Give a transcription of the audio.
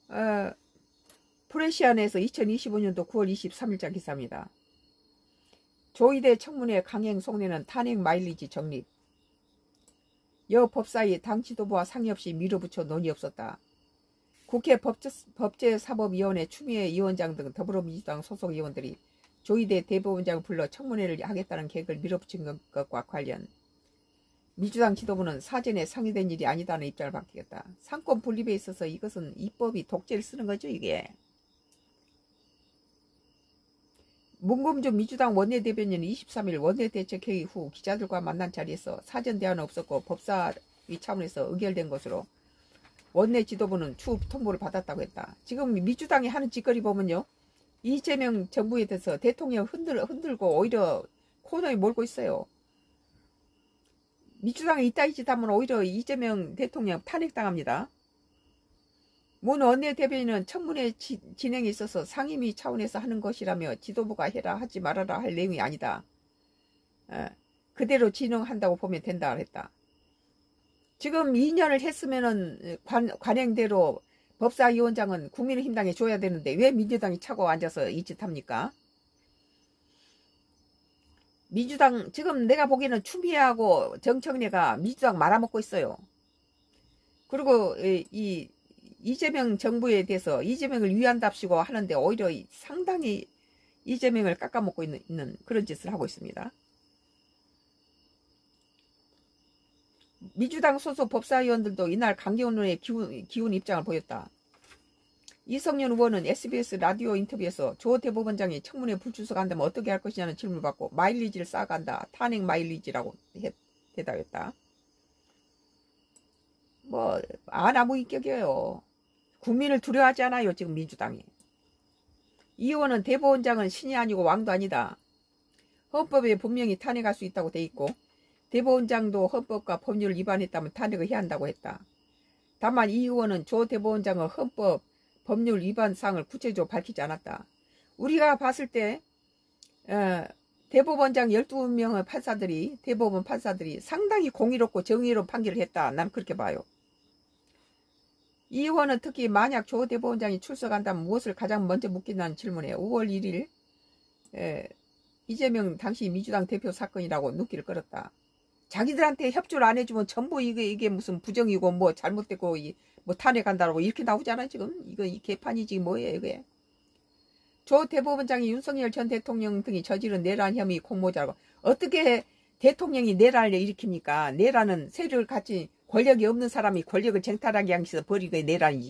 어, 프레시안에서 2025년도 9월 23일자 기사입니다. 조이대 청문회 강행 속내는 탄핵 마일리지 적립. 여 법사위 당 지도부와 상의 없이 밀어붙여 논의 없었다. 국회 법제사법위원회 추미애 위원장 등 더불어민주당 소속 의원들이 조이대 대법원장을 불러 청문회를 하겠다는 계획을 밀어붙인 것과 관련 민주당 지도부는 사전에 상의된 일이 아니다는 입장을 밝히겠다. 상권 분립에 있어서 이것은 입법이 독재를 쓰는 거죠, 이게. 문금주 민주당 원내대변인은 23일 원내대책회의 후 기자들과 만난 자리에서 사전 대화는 없었고 법사위 차원에서 의결된 것으로 원내 지도부는 추후 통보를 받았다고 했다. 지금 민주당이 하는 짓거리 보면요, 이재명 정부에 대해서 대통령 흔들고 오히려 코너에 몰고 있어요. 민주당이 이따위 짓 하면 오히려 이재명 대통령 탄핵당합니다. 문 원내대변인은 청문회 진행에 있어서 상임위 차원에서 하는 것이라며 지도부가 해라 하지 말아라 할 내용이 아니다. 그대로 진행한다고 보면 된다 했다. 지금 2년을 했으면은 관행대로 법사위원장은 국민의힘당에 줘야 되는데 왜 민주당이 차고 앉아서 이 짓 합니까? 민주당 지금 내가 보기에는 추미애하고 정청래가 민주당 말아먹고 있어요. 그리고 이 이재명 정부에 대해서 이재명을 위한답시고 하는데 오히려 상당히 이재명을 깎아먹고 있는 그런 짓을 하고 있습니다. 민주당 소속 법사위원들도 이날 강기훈 의원의 기운 입장을 보였다. 이성윤 의원은 SBS 라디오 인터뷰에서 조 대법원장이 청문회 불출석한다면 어떻게 할 것이냐는 질문을 받고 마일리지를 쌓아간다. 탄핵 마일리지라고 대답했다. 뭐 아나무인격이에요. 국민을 두려워하지 않아요, 지금 민주당이. 이 의원은 대법원장은 신이 아니고 왕도 아니다. 헌법에 분명히 탄핵할 수 있다고 돼 있고 대법원장도 헌법과 법률을 위반했다면 탄핵을 해야 한다고 했다. 다만 이 의원은 조 대법원장은 헌법, 법률 위반 사항을 구체적으로 밝히지 않았다. 우리가 봤을 때 대법원장 12명의 판사들이 대법원 판사들이 상당히 공의롭고 정의로운 판결을 했다. 난 그렇게 봐요. 이 의원은 특히 만약 조 대법원장이 출석한다면 무엇을 가장 먼저 묻겠다는 질문에 5월 1일 이재명 당시 민주당 대표 사건이라고 눈길을 끌었다. 자기들한테 협조를 안 해주면 전부 이게 무슨 부정이고 뭐 잘못됐고 뭐 탄핵한다고 이렇게 나오잖아 지금. 이거 이 개판이지 뭐예요 이게. 조 대법원장이 윤석열 전 대통령 등이 저지른 내란 혐의 공모자라고. 어떻게 대통령이 내란을 일으킵니까? 내란은 세력을 가진 권력이 없는 사람이 권력을 쟁탈하게 하기 위해서 벌이게 내란이지.